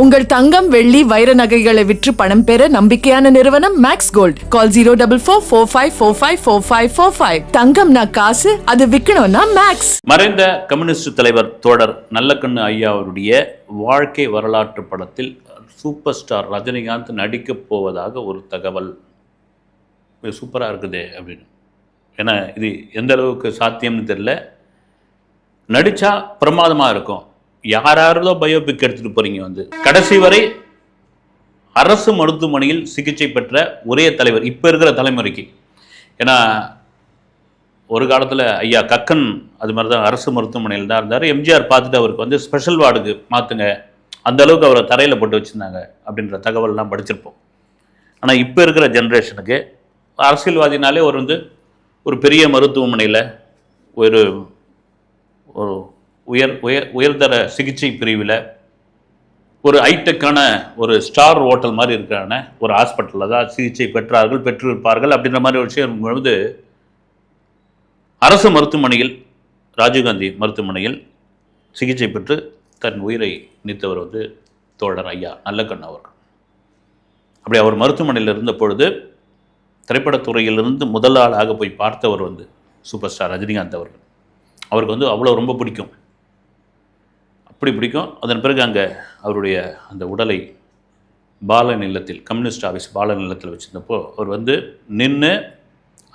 உங்கள் தங்கம் வெள்ளி வைர நகைகளை விற்று பணம் பெற நம்பிக்கையான நிறுவனம் மேக்ஸ் கோல்ட். கால் 04454545545. தங்கம்னா காசு, அது விற்கணும்னா மேக்ஸ். மறைந்த கம்யூனிஸ்ட் தலைவர் தோழர் நல்லக்கண்ணு ஐயா அவருடைய வாழ்க்கை வரலாற்று படத்தில் சூப்பர் ஸ்டார் ரஜினிகாந்த் நடிக்கப் போவதாக ஒரு தகவல். சூப்பராக இருக்குது அப்படின்னு. ஏன்னா இது எந்த அளவுக்கு சாத்தியம்னு தெரியல. நடித்தா பிரமாதமாக இருக்கும். யாராரதோ பயோபிக் எடுத்துகிட்டு போகிறீங்க. கடைசி வரை அரசு மருத்துவமனையில் சிகிச்சை பெற்ற ஒரே தலைவர் இப்போ இருக்கிற தலைமுறைக்கு. ஏன்னா ஒரு காலத்தில் ஐயா கக்கன் அது மாதிரி தான் அரசு மருத்துவமனையில் தான் இருந்தார். எம்ஜிஆர் பார்த்துட்டு அவருக்கு ஸ்பெஷல் வார்டுக்கு மாற்றுங்க, அந்த அளவுக்கு அவரை தரையில் போட்டு வச்சுருந்தாங்க அப்படின்ற தகவல்லாம் படிச்சிருப்போம். ஆனால் இப்போ இருக்கிற ஜென்ரேஷனுக்கு அரசியல்வாதினாலே ஒரு பெரிய மருத்துவமனையில் ஒரு ஒரு உயர்தர சிகிச்சை பிரிவில் ஒரு ஹைடெக்கான ஒரு ஸ்டார் ஹோட்டல் மாதிரி இருக்கிறான ஒரு ஹாஸ்பிட்டலில் தான் சிகிச்சை பெற்றிருப்பார்கள் அப்படின்ற மாதிரி ஒரு விஷயம் பொழுது அரசு மருத்துவமனையில் ராஜீவ்காந்தி மருத்துவமனையில் சிகிச்சை பெற்று தன் உயிரை நீத்தவர் தோழர் ஐயா நல்லக்கண்ணு அவர்கள். அப்படி அவர் மருத்துவமனையில் இருந்த பொழுது திரைப்படத்துறையிலிருந்து முதல் ஆளாக போய் பார்த்தவர் சூப்பர் ஸ்டார் ரஜினிகாந்த் அவர்கள். அவருக்கு அவ்வளோ ரொம்ப பிடிக்கும், அப்படி பிடிக்கும். அதன் பிறகு அங்கே அவருடைய அந்த உடலை பாலன் இல்லத்தில், கம்யூனிஸ்ட் ஆஃபீஸ் பாலன் இல்லத்தில் வச்சுருந்தப்போ அவர் நின்று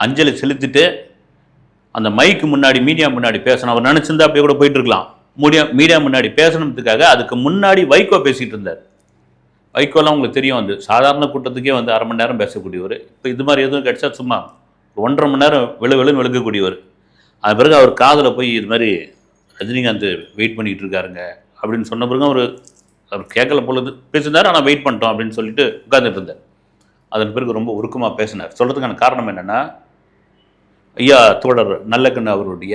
அஞ்சலி செலுத்திட்டு அந்த மைக்கு முன்னாடி மீடியா முன்னாடி பேசணும். அவர் நினச்சிருந்தா அப்படியே கூட போயிட்டுருக்கலாம். மீடியா முன்னாடி பேசணுன்றதுக்காக அதுக்கு முன்னாடி வைகோ பேசிகிட்டு இருந்தார். வைகோலாம் உங்களுக்கு தெரியும், சாதாரண கூட்டத்துக்கே அரை மணி நேரம் பேசக்கூடியவர். இப்போ இது மாதிரி எதுவும் கிடைச்சா சும்மா 1.5 மணி நேரம் வெளுன்னு வெளுக்கக்கூடியவர். அது பிறகு அவர் காதில் போய் இது மாதிரி ரஜினிகாந்த் வெயிட் பண்ணிகிட்டு இருக்காருங்க அப்படின்னு சொன்ன பிறகு அவர் கேட்கல பொழுது பேசியிருந்தார். ஆனால் வெயிட் பண்ணிட்டோம் அப்படின்னு சொல்லிட்டு உட்கார்ந்துட்டு இருந்தார். அதன் பிறகு ரொம்ப உருக்கமாக பேசினார். சொல்கிறதுக்கான காரணம் என்னென்னா, ஐயா தோழர் நல்லக்கண்ணு அவருடைய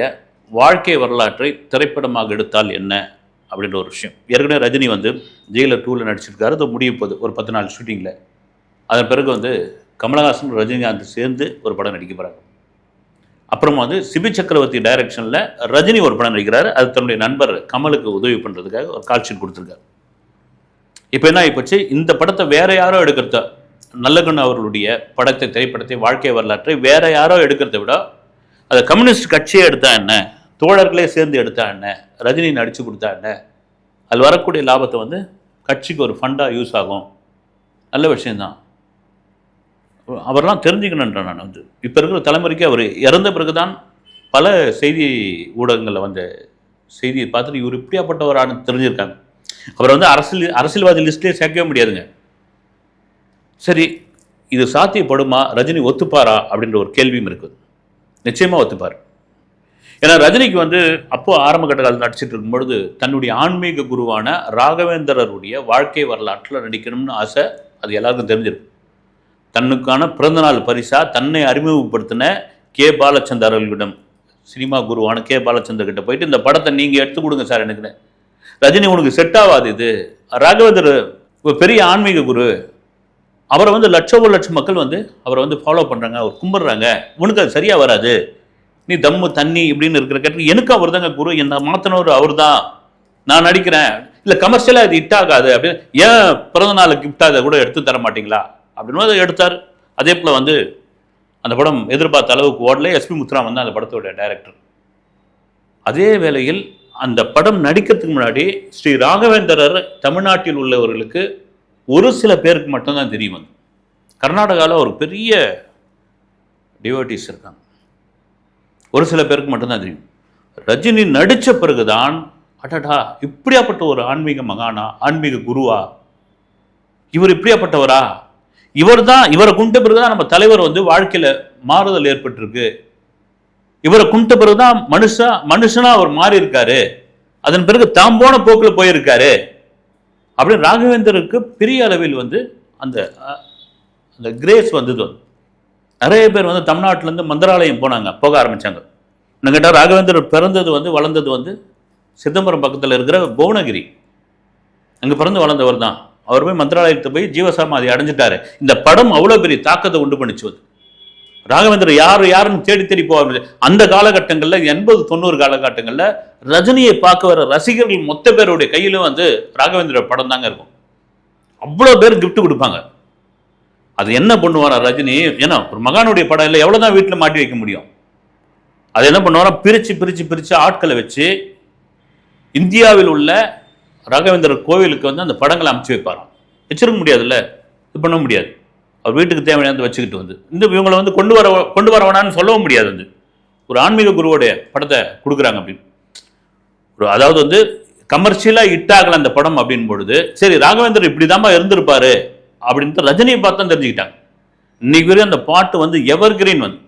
வாழ்க்கை வரலாற்றை திரைப்படமாக எடுத்தால் என்ன அப்படின்ற ஒரு விஷயம். ஏற்கனவே ரஜினி ஜெயிலர் 2ல் நடிச்சிருக்காரு. அது முடிய போகுது ஒரு 10 நாள் ஷூட்டிங்கில். அதன் பிறகு கமலஹாசன் ரஜினிகாந்த் சேர்ந்து ஒரு படம் நடிக்க போகிறாங்க. அப்புறமா சிபி சக்கரவர்த்தி டைரக்ஷனில் ரஜினி ஒரு படம் நடிக்கிறாரு. அது தன்னுடைய நண்பர் கமலுக்கு உதவி பண்ணுறதுக்காக ஒரு கால் ஷீட் கொடுத்துருக்காரு. இப்போ என்ன ஆகிப்போச்சு, இந்த படத்தை வேற யாரோ எடுக்கிறத, நல்லக்கண்ணு அவர்களுடைய திரைப்படத்தை வாழ்க்கை வரலாற்றை வேற யாரோ எடுக்கிறத விட அதை கம்யூனிஸ்ட் கட்சியே எடுத்தா என்ன, தோழர்களே சேர்ந்து எடுத்தா என்ன, ரஜினி நடித்து கொடுத்தா என்ன, அதில் வரக்கூடிய லாபத்தை கட்சிக்கு ஒரு ஃபண்டாக யூஸ் ஆகும். நல்ல விஷயந்தான். அவரெல்லாம் தெரிஞ்சுக்கணுன்ற நான் இப்போ இருக்கிற தலைமுறைக்கு அவர் இறந்த பிறகு தான் பல செய்தி ஊடகங்களில் செய்தியை பார்த்துட்டு இவர் இப்படியாப்பட்டவரானு தெரிஞ்சிருக்காங்க. அவர் அரசியல்வாதி லிஸ்ட்லேயே சேர்க்கவே முடியாதுங்க. சரி, இது சாத்தியப்படுமா, ரஜினி ஒத்துப்பாரா அப்படின்ற ஒரு கேள்வியும் இருக்குது. நிச்சயமாக ஒத்துப்பார். ஏன்னா ரஜினிக்கு அப்போ ஆரம்ப கட்ட காலம் நடிச்சிட்டு இருக்கும்பொழுது தன்னுடைய ஆன்மீக குருவான ராகவேந்தரருடைய வாழ்க்கை வரலாற்றில் நடிக்கணும்னு ஆசை. அது எல்லாருக்கும் தெரிஞ்சிருக்கு. தன்னுக்கான பிறந்தநாள் பரிசா தன்னை அறிமுகப்படுத்தின கே பாலச்சந்தர் அவர்களிடம், சினிமா குருவான கே பாலச்சந்தர் கிட்ட போயிட்டு இந்த படத்தை நீங்கள் எடுத்து கொடுங்க சார் எனக்கு. ரஜினி உனக்கு செட் ஆகாது, இது ராகவேந்தர் பெரிய ஆன்மீக குரு, அவரை லட்சம் மக்கள் அவரை ஃபாலோ பண்ணுறாங்க, அவர் கும்பிட்றாங்க, உனக்கு அது சரியாக வராது, நீ தம்மு தண்ணி இப்படின்னு இருக்கிற கேட்டு எனக்கு அவர் தாங்க குரு, என்னை மாற்றினவர் அவர் தான், நான் நடிக்கிறேன், இல்லை கமர்ஷியலாக இது ஹிட் ஆகாது அப்படின்னு, ஏன் பிறந்தநாள் கிஃப்டாக கூட எடுத்து தர மாட்டிங்களா அப்படின்னு அதை எடுத்தார். அதே போல் அந்த படம் எதிர்பார்த்த அளவுக்கு ஓடல. எஸ்பி முத்துராம் அந்த படத்தோட டைரக்டர். அதே வேளையில் அந்த படம் நடிக்கிறதுக்கு முன்னாடி ஸ்ரீ ராகவேந்தரர் தமிழ்நாட்டில் உள்ளவர்களுக்கு ஒரு சில பேருக்கு மட்டும்தான் தெரியும். கர்நாடகாவில் ஒரு பெரிய டிவோட்டிஸ் இருக்காங்க, ஒரு சில பேருக்கு மட்டும்தான் தெரியும். ரஜினி நடித்த பிறகுதான் அடடா இப்படியாப்பட்ட ஒரு ஆன்மீக மகானா, ஆன்மீக குருவா, இவர் இப்படியாப்பட்டவரா, இவரை குண்ட பிறகுதான் நம்ம தலைவர் வாழ்க்கையில் மாறுதல் ஏற்பட்டிருக்கு, இவரை குண்ட பிறகுதான் மனுஷனா அவர் மாறி இருக்காரு, அதன் பிறகு தாம் போன போக்கில் போயிருக்காரு அப்படின்னு ராகவேந்தருக்கு பெரிய அளவில் அந்த அந்த கிரேஸ் வந்தது. நிறைய பேர் தமிழ்நாட்டிலேருந்து மந்திராலயம் போக ஆரம்பித்தாங்க. இன்னும் கேட்டால் ராகவேந்தர் பிறந்தது வளர்ந்தது சிதம்பரம் பக்கத்தில் இருக்கிற புவனகிரி, அங்கே பிறந்து வளர்ந்தவர் தான். அவர் போய் மந்திராலயத்தை போய் ஜீவசமாதி அடைஞ்சிட்டாரு. இந்த படம் அவ்வளோ பெரிய தாக்கத்தை உண்டு பண்ணிச்சு. ராகவேந்தர் யாருன்னு தேடி போவாங்க. அந்த காலகட்டங்களில் 80-90 காலகட்டங்களில் ரஜினியை பார்க்க வர ரசிகர்கள் மொத்த பேருடைய கையிலும் ராகவேந்திர படம் தாங்க இருக்கும். அவ்வளோ பேர் கிஃப்ட் கொடுப்பாங்க. அது என்ன பண்ணுவாரா ரஜினி? ஏன்னா ஒரு மகானுடைய படம் இல்லை, எவ்வளோதான் வீட்டில் மாட்டி வைக்க முடியும்? அது என்ன பண்ணுவாரா, பிரித்து பிரித்து பிரித்து ஆட்களை வச்சு இந்தியாவில் உள்ள ராகவேந்திரர் கோவிலுக்கு வந்து அந்த படங்களை அமைச்சு வைப்பாராம். வச்சிருக்க முடியாதுல்ல, இது பண்ண முடியாது. அவர் வீட்டுக்கு தேவையானது வச்சுக்கிட்டு வந்து இவங்களை வந்து கொண்டு வர வேணான்னு சொல்லவும் முடியாது. வந்து ஒரு ஆன்மீக குருவோடைய படத்தை கொடுக்குறாங்க அப்படின்னு அதாவது வந்து கமர்ஷியலாக இட்டாகல அந்த படம் அப்படின் பொழுது, சரி ராகவேந்தர் இப்படிதாம்மா இருந்திருப்பாரு அப்படின்ட்டு ரஜினியை பார்த்து தான் தெரிஞ்சுக்கிட்டாங்க. இன்னைக்கு வரையும் அந்த பாட்டு வந்து எவர் கிரீன் வந்து.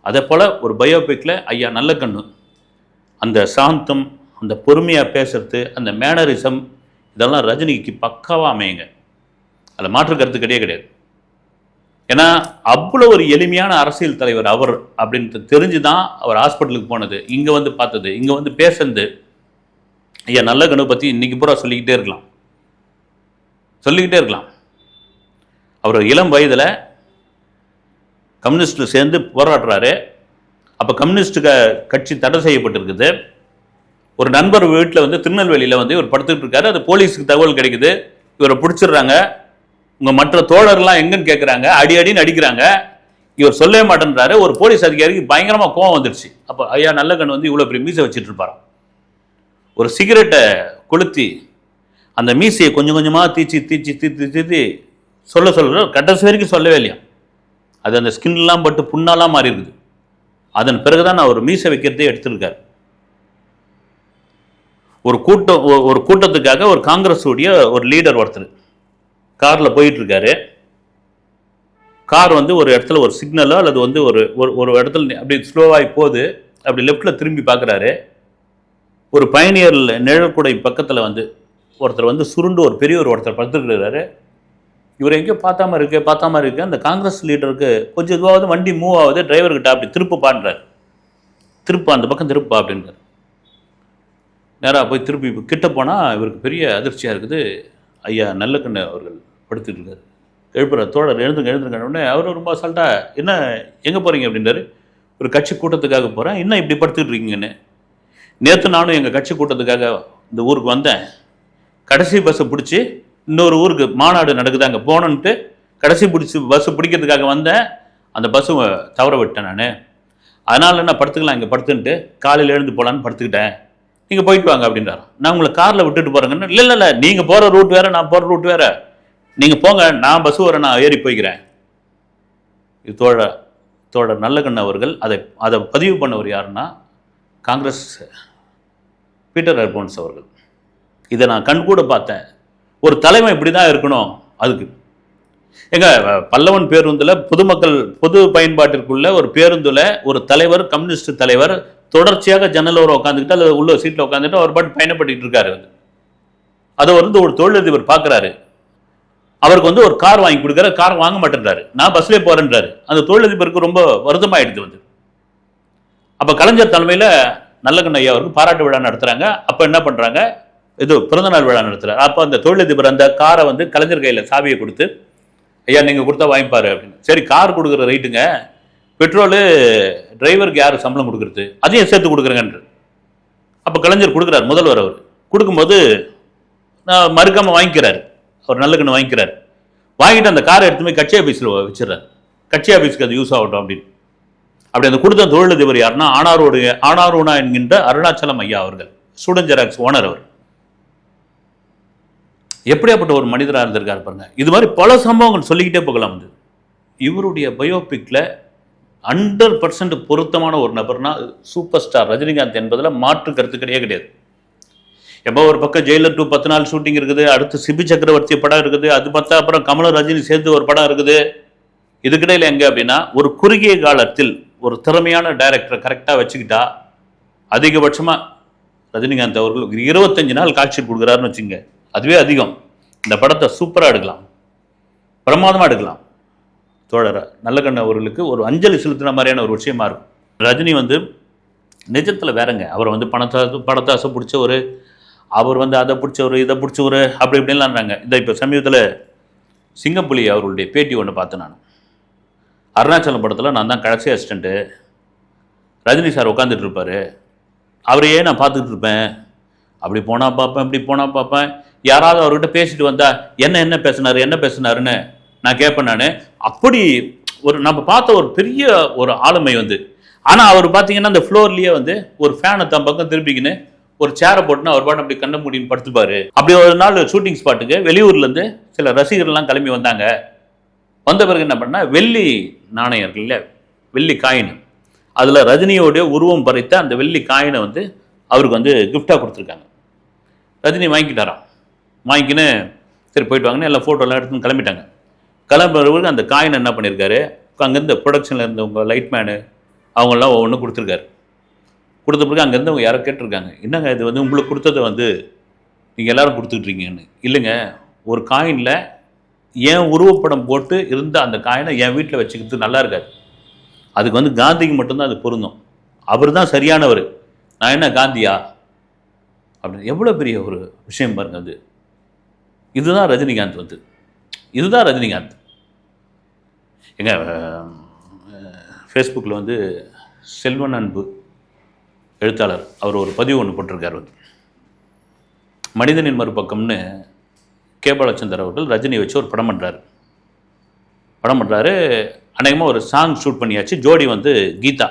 அதே போல் ஒரு பயோபிக்கில் ஐயா நல்லக்கண்ணு அந்த சாந்தம், அந்த பொறுமையாக பேசுறது, அந்த மேனரிசம், இதெல்லாம் ரஜினிக்கு பக்காவாக அமையுங்க. அதில் மாற்று கருத்து கிடையாது. ஏன்னா அவ்வளோ ஒரு எளிமையான அரசியல் தலைவர் அவர் அப்படின்ட்டு தெரிஞ்சு தான் அவர் ஹாஸ்பிட்டலுக்கு போனது, இங்கே வந்து பார்த்தது, இங்கே வந்து பேசுறது. ஐயா நல்லக்கண்ணு பற்றி இன்னைக்கு பூரா சொல்லிக்கிட்டே இருக்கலாம். அவர் இளம் வயதில் கம்யூனிஸ்டில் சேர்ந்து போராடுறாரு. அப்போ கம்யூனிஸ்ட் கட்சி தடை செய்யப்பட்டிருக்குது. ஒரு நண்பர் வீட்டில் வந்து திருநெல்வேலியில் வந்து இவர் படுத்துக்கிட்டு இருக்காரு. அது போலீஸுக்கு தகவல் கிடைக்குது. இவரை பிடிச்சிடுறாங்க. உங்கள் மற்ற தோழர்லாம் எங்கன்னு கேட்குறாங்க. அடின்னு அடிக்கிறாங்க. இவர் சொல்லவே மாட்டேன்றாரு. ஒரு போலீஸ் அதிகாரிக்கு பயங்கரமாக கோவம் வந்துடுச்சு. அப்போ ஐயா நல்லக்கண்ணு வந்து இவ்வளோ பெரிய மீசை வச்சுட்டு இருப்பாராம். ஒரு சிகரெட்டை கொளுத்தி அந்த மீசையை கொஞ்சம் கொஞ்சமாக தீச்சி சொல்ல கடைசி வரைக்கும் சொல்லவே இல்லையா. அது அந்த ஸ்கின்லாம் பட்டு புண்ணாலாம் மாறி இருக்குது. அதன் பிறகுதான் நான் ஒரு மீசை வைக்கிறதே எடுத்திருக்காரு. ஒரு கூட்டத்துக்காக ஒரு காங்கிரஸ் உடைய ஒரு லீடர் ஒருத்தர் காரில் போயிட்டு இருக்காரு. கார் வந்து ஒரு இடத்துல ஒரு சிக்னலோ அல்லது வந்து ஒரு இடத்துல அப்படி ஸ்லோவாகி போகுது. அப்படி லெஃப்டில் திரும்பி பார்க்குறாரு. ஒரு பயணியர் நிழற்குடை பக்கத்தில் வந்து ஒருத்தர் வந்து சுருண்டு ஒரு பெரியவர் ஒருத்தர் படுத்துக்கிறாரு. இவர் எங்கேயோ பார்த்த மாதிரி இருக்கு. அந்த காங்கிரஸ் லீடருக்கு கொஞ்சம் இதுவாவது வண்டி மூவ் ஆகுது. டிரைவர்கிட்ட அப்படி திருப்பான்றார். அந்த பக்கம் திருப்பா அப்படின்றார். நேராக போய் திருப்பி கிட்ட போனால் இவருக்கு பெரிய அதிர்ச்சியாக இருக்குது. ஐயா நல்லக்கண்ணு அவர்கள் படுத்துட்டு இருக்காரு. எழுப்புற தோழர் எழுந்துங்க உடனே அவர் ரொம்ப அசால்ட்டா, என்ன எங்கே போகிறீங்க அப்படின்றாரு. ஒரு கட்சி கூட்டத்துக்காக போகிறேன். என்ன இப்படி படுத்துக்கிட்டு இருக்கீங்கன்னு. நேற்று நானும் எங்கள் கட்சி கூட்டத்துக்காக இந்த ஊருக்கு வந்தேன். கடைசி பஸ்ஸை பிடிச்சி இன்னொரு ஊருக்கு மாநாடு நடக்குது, அங்கே போனன்ட்டு கடைசி பஸ்ஸு பிடிக்கிறதுக்காக வந்தேன். அந்த பஸ்ஸு தவற விட்டேன் நான். அதனால் என்ன படுத்துக்கலாம், இங்கே படுத்துன்ட்டு காலையில் எழுந்து போகலான்னு படுத்துக்கிட்டேன். நீங்கள் போயிட்டு வாங்க அப்படின்றாரு. நான் உங்களை காரில் விட்டுட்டு போகிறேங்கன்னு. இல்லை நீங்கள் போகிற ரூட் வேறு, நான் போகிற ரூட் வேறு. நீங்கள் போங்க, நான் பஸ்ஸு வர நான் ஏறி போய்க்கிறேன். இது தோழர் நல்லக்கண்ணு அவர்கள் அதை பதிவு பண்ணவர் யாருன்னா காங்கிரஸ் பீட்டர் அல்போன்ஸ் அவர்கள். இதை நான் கண்கூட பார்த்தேன். ஒரு தலைமை இப்படி தான் இருக்கணும். அதுக்கு பல்லவன் பேருந்தில் பொது பயன்பாட்டிற்குள்ள ஒரு பேருந்தில் ஒரு தலைவர், கம்யூனிஸ்ட் தலைவர் தொடர்ச்சியாக ஜன்னலோரம் உட்காந்துக்கிட்டு அல்லது உள்ள சீட்டில் உட்காந்துட்டு அவர் பாட்டு பயணப்பட்டு இருக்காரு. அதை வந்து ஒரு தொழிலதிபர் பார்க்குறாரு. அவருக்கு வந்து ஒரு கார் வாங்கி கொடுக்குற, கார் வாங்க மாட்டேன்றாரு. நான் பஸ்லேயே போகிறேன்றாரு. அந்த தொழிலதிபருக்கு ரொம்ப வருத்தமாயிடுது வந்து. அப்போ கலைஞர் தலைமையில் நல்லக்கண்ணு ஐயா அவருக்கு பாராட்டு விழா நடத்துகிறாங்க. அப்போ என்ன பண்ணுறாங்க, இது பிறந்தநாள் விழா நடத்துகிறார். அப்போ அந்த தொழிலதிபர் அந்த காரை வந்து கலைஞர் கையில் சாவியை கொடுத்து, ஐயா நீங்கள் கொடுத்தா வாங்கிப்பாரு அப்படின்னு. சரி கார் கொடுக்குற ரைட்டுங்க, பெட்ரோலு டிரைவருக்கு யார் சம்பளம் கொடுக்குறது, அதையும் சேர்த்து கொடுக்குறேங்கன்ற. அப்போ கலைஞர் கொடுக்குறாரு, முதல்வர் அவர் கொடுக்கும்போது நான் மறுக்காமல் வாங்கிக்கிறார். அவர் நல்லக்கண்ணு வாங்கிக்கிறார். வாங்கிட்டு அந்த காரை எடுத்து போய் கட்சி ஆஃபீஸில் வச்சிடறாரு. கட்சி ஆஃபீஸுக்கு அது யூஸ் ஆகட்டும் அப்படின்னு. அப்படி அந்த கொடுத்த தொழிலதிபர் யாருன்னா ஆனாரோனா என்கின்ற அருணாச்சலம் ஐயா அவர்கள், ஸ்டூடெண்ட் ஜெராக்ஸ் ஓனர் அவர். எப்படியாப்பட்ட ஒரு மனிதராக இருந்திருக்காரு பாருங்க. இது மாதிரி பல சம்பவங்கள் சொல்லிக்கிட்டே போகலாம். வந்து இவருடைய பயோபிக்ல 100% பொருத்தமான ஒரு நபர்னா சூப்பர் ஸ்டார் ரஜினிகாந்த் என்பதில் மாற்று கருத்து கிடையாது. எப்போ ஒரு பக்கம் ஜெயிலர் 2 10 நாள் ஷூட்டிங் இருக்குது, அடுத்து சிபி சக்கரவர்த்தி படம் இருக்குது, அது பார்த்தா அப்புறம் கமல ரஜினி சேர்ந்து ஒரு படம் இருக்குது. இதுக்கிடையில் எங்கே அப்படின்னா ஒரு குறுகிய காலத்தில் ஒரு திறமையான டைரக்டரை கரெக்டாக வச்சுக்கிட்டா அதிகபட்சமாக ரஜினிகாந்த் அவர்கள் 25 நாள் காட்சி கொடுக்குறாருன்னு வச்சுங்க, அதுவே அதிகம். இந்த படத்தை சூப்பராக எடுக்கலாம், பிரமாதமாக எடுக்கலாம். தோழர் நல்லக்கண்ணு அவர்களுக்கு ஒரு அஞ்சலி செலுத்தின மாதிரியான ஒரு விஷயமா இருக்கும். ரஜினி வந்து நிஜத்தில் வேறங்க. அவர் வந்து படத்தை ஆசை பிடிச்ச அவர் வந்து அதை பிடிச்சவர், இதை பிடிச்சவர், அப்படி இப்படின்லான்றாங்க. இந்த இப்போ சமீபத்தில் சிங்கப்புலி அவர்களுடைய பேட்டி ஒன்று பார்த்தேன் நான். அருணாச்சலம் படத்தில் நான் தான் கடைசி அசிஸ்டண்ட்டு, ரஜினி சார் உட்காந்துட்டு இருப்பார், அவரையே நான் பார்த்துக்கிட்டு இருப்பேன். அப்படி போனால் பார்ப்பேன், இப்படி போனால் பார்ப்பேன். யாராவது அவர்கிட்ட பேசிட்டு வந்தா என்ன பேசினாருன்னு நான் கேட்பேன். நான் அப்படி ஒரு நம்ம பார்த்த ஒரு பெரிய ஒரு ஆளுமை வந்து. ஆனால் அவர் பார்த்தீங்கன்னா அந்த ஃப்ளோர்லேயே வந்து ஒரு ஃபேனை தன் பக்கம் திருப்பிக்கின்னு ஒரு சேரை போட்டுன்னு அவர் பாட்டு அப்படி கண்ண முடின்னு படுத்துப்பாரு. அப்படி ஒரு நாள் ஷூட்டிங் ஸ்பாட்டுக்கு வெளியூர்லேருந்து சில ரசிகர்கள்லாம் கிளம்பி வந்தாங்க. வந்த பிறகு என்ன பண்ணால் வெள்ளி நாணயம் இருக்கு இல்லை, வெள்ளி காயின், அதில் ரஜினியோடைய உருவம் பறித்த அந்த வெள்ளி காயினை வந்து அவருக்கு வந்து கிஃப்டாக கொடுத்துருக்காங்க. ரஜினி வாங்கிக்கிட்டாராம். வாங்கிக்கின்னு சரி போயிட்டு வாங்கன்னு எல்லாம் ஃபோட்டோலாம் எடுத்துன்னு கிளம்பிட்டாங்க. கிளம்புறவருக்கு அந்த காயின் என்ன பண்ணியிருக்காரு, அங்கேருந்து ப்ரொடக்ஷனில் இருந்தவங்க லைட்மேனு அவங்களாம் ஒவ்வொன்றும் கொடுத்துருக்காரு. கொடுத்த பிறகு அங்கேருந்து அவங்க யாரோ கேட்டிருக்காங்க, என்னங்க இது வந்து உங்களுக்கு கொடுத்ததை வந்து நீங்கள் எல்லோரும் கொடுத்துட்ருக்கீங்கன்னு. இல்லைங்க, ஒரு காயினில் என் உருவப்படம் போட்டு இருந்த அந்த காயினை என் வீட்டில் வச்சுக்கிறது நல்லா இருக்காது. அதுக்கு வந்து காந்திக்கு மட்டும்தான் அது பொருந்தும். அவர் தான் சரியானவர், நான் என்ன காந்தியா அப்படின்னு. எவ்வளோ பெரிய ஒரு விஷயம் பாருங்க அது. இதுதான் ரஜினிகாந்த் வந்து, இதுதான் ரஜினிகாந்த். எங்க ஃபேஸ்புக்கில் வந்து செல்வன் அன்பு எழுத்தாளர் அவர் ஒரு பதிவு ஒன்று போட்டிருக்கார் வந்து, மனிதனின் மறுபக்கம்னு கே பாலச்சந்தர் அவர்கள் ரஜினியை வச்சு ஒரு படம் பண்ணுறாரு. அநேகமாக ஒரு சாங் ஷூட் பண்ணியாச்சு. ஜோடி வந்து கீதா,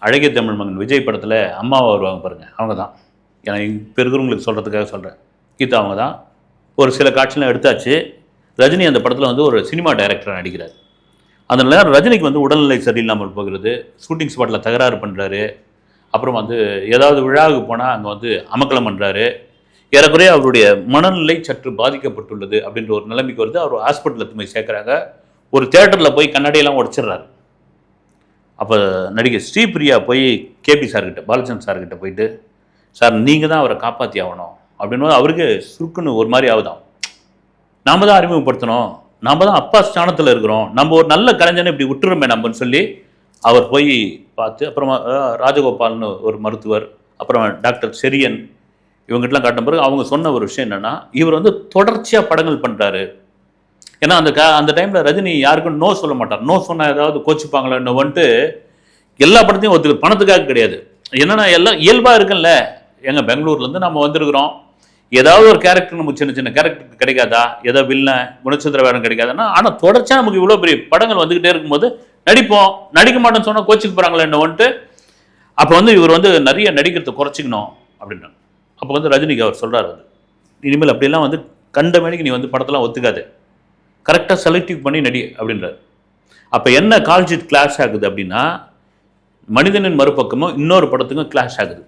அழகிய தமிழ் மகன் விஜய் படத்தில் அம்மாவை வருவாங்க பாருங்கள், அவங்க தான். ஏன்னா இப்போ இருக்கிறவங்களுக்கு சொல்கிறதுக்காக சொல்கிறேன், கீதா அவங்க தான். ஒரு சில காட்சிலாம் எடுத்தாச்சு. ரஜினி அந்த படத்தில் வந்து ஒரு சினிமா டைரக்டராக நடிக்கிறார். அந்த நேரம் ரஜினிக்கு வந்து உடல்நிலை சரியில்லாமல் போகிறது, ஷூட்டிங் ஸ்பாட்டில் தகராறு பண்ணுறாரு. அப்புறம் வந்து ஏதாவது விழாவுக்கு போனால் அங்கே வந்து அமக்கலம் பண்ணுறாரு. ஏறக்குறைய அவருடைய மனநிலை சற்று பாதிக்கப்பட்டுள்ளது அப்படின்ற ஒரு நிலைமைக்கு வருது. அவர் ஹாஸ்பிட்டலில் போய் சேர்க்குறாங்க. ஒரு தியேட்டரில் போய் கண்ணாடியெல்லாம் உடச்சிடுறாரு. அப்போ நடிகை ஸ்ரீபிரியா போய் கேபி சார்கிட்ட, பாலச்சந்திரன் சார்கிட்ட போயிட்டு, சார் நீங்கள் தான் அவரை காப்பாற்றி ஆகணும் அப்படின்னு. அவருக்கு சுருக்குன்னு ஒரு மாதிரி ஆகுதான். நாம் தான் அறிமுகப்படுத்தணும், நாம் தான் அப்பா ஸ்தானத்தில் இருக்கிறோம், நம்ம ஒரு நல்ல கலைஞனை இப்படி விட்டுருமே நம்மன்னு சொல்லி அவர் போய் பார்த்து, அப்புறமா ராஜகோபால்னு ஒரு மருத்துவர், அப்புறம் டாக்டர் செரியன், இவங்ககிட்டலாம் காட்டின பிறகு அவங்க சொன்ன ஒரு விஷயம் என்னென்னா, இவர் வந்து தொடர்ச்சியாக படங்கள் பண்ணுறாரு. ஏன்னா அந்த டைமில் ரஜினி யாருக்கும் நோ சொல்ல மாட்டார். நோ சொன்னால் ஏதாவது கோச்சிப்பாங்களேன்னு வந்துட்டு எல்லா படத்தையும் ஒத்துக்கு, பணத்துக்காக கிடையாது. என்னென்னா எல்லாம் இயல்பாக இருக்குல்ல. எங்கள் பெங்களூர்லேருந்து நம்ம வந்திருக்கிறோம், ஏதாவது ஒரு கேரக்டர் நமக்கு சின்ன சின்ன கேரக்டர் கிடைக்காதா, ஏதோ வில்லன் குணச்சித்திர வேடம் கிடைக்காதுன்னா, ஆனால் தொடர்ச்சியாக நமக்கு இவ்வளோ பெரிய படங்கள் வந்துக்கிட்டே இருக்கும்போது நடிப்போம், நடிக்க மாட்டோம்னு சொன்னால் கோச்சிக்கு போகிறாங்களே என்ன வந்துட்டு. அப்போ வந்து இவர் வந்து நிறைய நடிக்கிறத குறைச்சிக்கணும் அப்படின்னா, அப்போ வந்து ரஜினிக்கு அவர் சொல்கிறார் வந்து, இனிமேல் அப்படிலாம் வந்து கண்ட மேனிக்கு நீ வந்து படத்தெல்லாம் ஒத்துக்காது, கரெக்டாக செலக்டிவ் பண்ணி நடி அப்படின்றார். அப்போ என்ன கால்ஷீட் கிளாஷ் ஆகுது அப்படின்னா, மனிதனின் மறுபக்கமும் இன்னொரு படத்துக்கும் கிளாஷ் ஆகுது.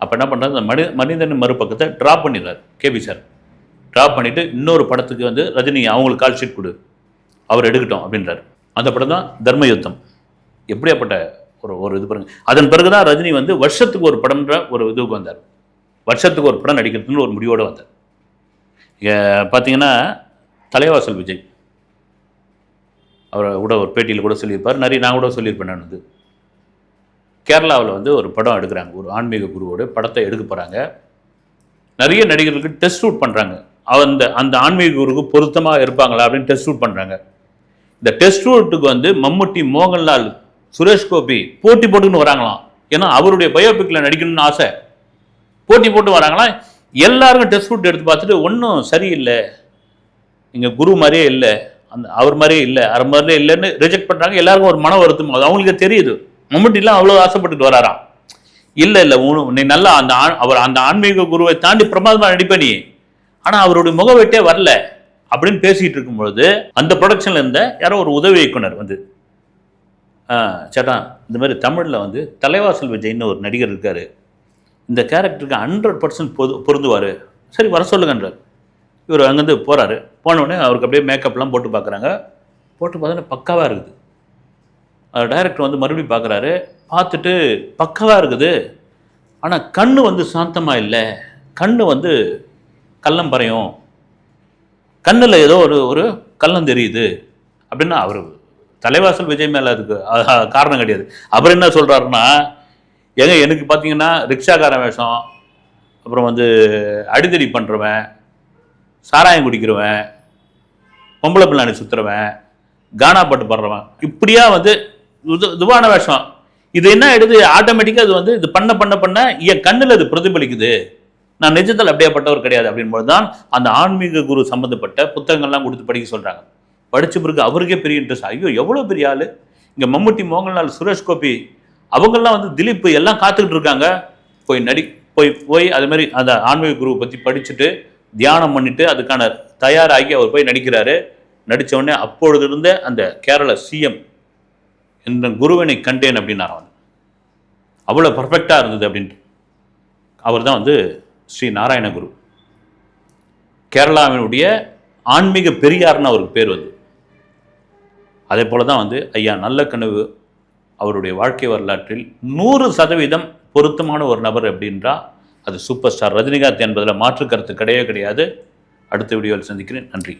அப்போ என்ன பண்ணுறாரு, அந்த மனிதனின் மறுபக்கத்தை ட்ராப் பண்ணிடுறாரு கேபி சார். ட்ராப் பண்ணிவிட்டு இன்னொரு படத்துக்கு வந்து ரஜினி அவங்களுக்கு கால்ஷீட் கொடு, அவர் எடுக்கட்டும் அப்படின்றார். அந்த படம் தான் தர்மயுத்தம். எப்படியாப்பட்ட ஒரு இது பாருங்க. அதன் பிறகு தான் ரஜினி வந்து வருஷத்துக்கு ஒரு படம்ன்ற ஒரு இதுக்கு வந்தார். வருஷத்துக்கு ஒரு படம் நடிக்கிறதுன்னு ஒரு முடிவோடு வந்தார். பார்த்தீங்கன்னா தலைவாசல் விஜய் அவரை கூட ஒரு பேட்டியில் கூட சொல்லியிருப்பார், நிறைய நான் கூட சொல்லியிருப்பேன். நான் வந்து கேரளாவில் வந்து ஒரு படம் எடுக்கிறாங்க, ஒரு ஆன்மீக குருவோட படத்தை எடுக்க போகிறாங்க. நிறைய நடிகர்களுக்கு டெஸ்ட் ஷூட் பண்ணுறாங்க, அந்த ஆன்மீக குருக்கு பொருத்தமாக இருப்பாங்களா அப்படின்னு டெஸ்ட் ஷூட் பண்ணுறாங்க. இந்த டெஸ்ட் ஷூட்டுக்கு வந்து மம்முட்டி, மோகன்லால், சுரேஷ் கோபி போட்டி போட்டுன்னு வராங்களாம். ஏன்னா அவருடைய பயோபிக்கில் நடிக்கணும்னு ஆசை, போட்டி போட்டு வராங்களாம். எல்லாருக்கும் டெஸ்ட் ஷூட் எடுத்து பார்த்துட்டு ஒன்றும் சரியில்லை, இங்கே குரு மாதிரியே இல்லை, அவர் மாதிரியே இல்லை, அவர் மாதிரியே இல்லைன்னு ரிஜெக்ட் பண்ணுறாங்க. எல்லாருக்கும் ஒரு மன வருத்தம், அது அவங்களுக்கு தெரியுது. மம்முட்டிலாம் அவ்வளோ ஆசைப்பட்டுட்டு வராராம். இல்லை நீ நல்லா அவர் அந்த ஆன்மீக குருவை தாண்டி பிரமாதமாக நடிப்ப நீ, ஆனால் அவருடைய முகவெட்டே வரல அப்படின்னு பேசிகிட்டு இருக்கும்பொழுது அந்த ப்ரொடக்ஷனில் இருந்த யாரோ ஒரு உதவி இயக்குனர் வந்து, சேட்டா இந்த மாதிரி தமிழில் வந்து தலைவாசல் விஜய்னு ஒரு நடிகர் இருக்கார், இந்த கேரக்டருக்கு 100% பொருந்துவார், சரி வர சொல்லுங்கன்றார். இவர் அங்கேருந்து போகிறாரு. போனவுடனே அவருக்கு அப்படியே மேக்கப்லாம் போட்டு பார்க்குறாங்க. போட்டு பார்த்தோன்னா பக்காவாக இருக்குது. டைரக்டர் வந்து மறுபடியும் பார்க்குறாரு, பார்த்துட்டு பக்காவாக இருக்குது, ஆனால் கண்ணு வந்து சாந்தமாக இல்லை, கண்ணு வந்து கள்ளம் பறையும், கண்ணில் ஏதோ ஒரு கள்ளம் தெரியுது அப்படின்னா அவர் தலைவாசல் விஜய் மேலே அதுக்கு காரணம் கிடையாது. அவர் என்ன சொல்கிறாருன்னா, எனக்கு பார்த்தீங்கன்னா ரிக்ஷாக்காரன் வேஷம், அப்புறம் வந்து அடிதடி பண்ணுறவன், சாராயம் குடிக்கிறவன், பொம்பளை பிள்ளாணி சுற்றுறவன், கானா பாட்டு பாடுறவன், இப்படியா வந்து இதுவான வேஷம். இது என்ன ஆயிடுது, ஆட்டோமேட்டிக்காக அது வந்து இது பண்ண என் கண்ணில் அது பிரதிபலிக்குது நான் நிஜத்தில் அப்படியேப்பட்டவர் கிடையாது அப்படின்போது தான் அந்த ஆன்மீக குரு சம்மந்தப்பட்ட புத்தகங்கள்லாம் கொடுத்து படிக்க சொல்கிறாங்க. படித்த பிறகு அவருக்கே பெரிய இன்ட்ரெஸ்ட். ஐயோ எவ்வளோ பெரிய ஆள், இங்கே மம்முட்டி, மோகன்லால், சுரேஷ் கோபி அவங்கெல்லாம் வந்து திலீப் எல்லாம் காத்துக்கிட்டு இருக்காங்க, போய் அது மாதிரி அந்த ஆன்மீக குருவை பற்றி படிச்சுட்டு தியானம் பண்ணிட்டு அதுக்கான தயாராகி அவர் போய் நடிக்கிறாரு. நடித்த உடனே அப்பொழுது இருந்த அந்த கேரள சிஎம் என்ற குருவினை கண்டேன் அப்படின்னாரு. அவ்வளோ பர்ஃபெக்டாக இருந்தது அப்படின்ட்டு. அவர் தான் வந்து ஸ்ரீ நாராயணகுரு, கேரளாவினுடைய ஆன்மீக பெரியார்னு அவருக்கு பேர் வந்து. அதே போல தான் வந்து ஐயா நல்லக்கனவு அவருடைய வாழ்க்கை வரலாற்றில் 100% பொருத்தமான ஒரு நபர் அப்படின்றா அது சூப்பர் ஸ்டார் ரஜினிகாந்த் என்பதில் மாற்று கருத்து கிடையவே கிடையாது. அடுத்த வீடியோவில் சந்திக்கிறேன். நன்றி.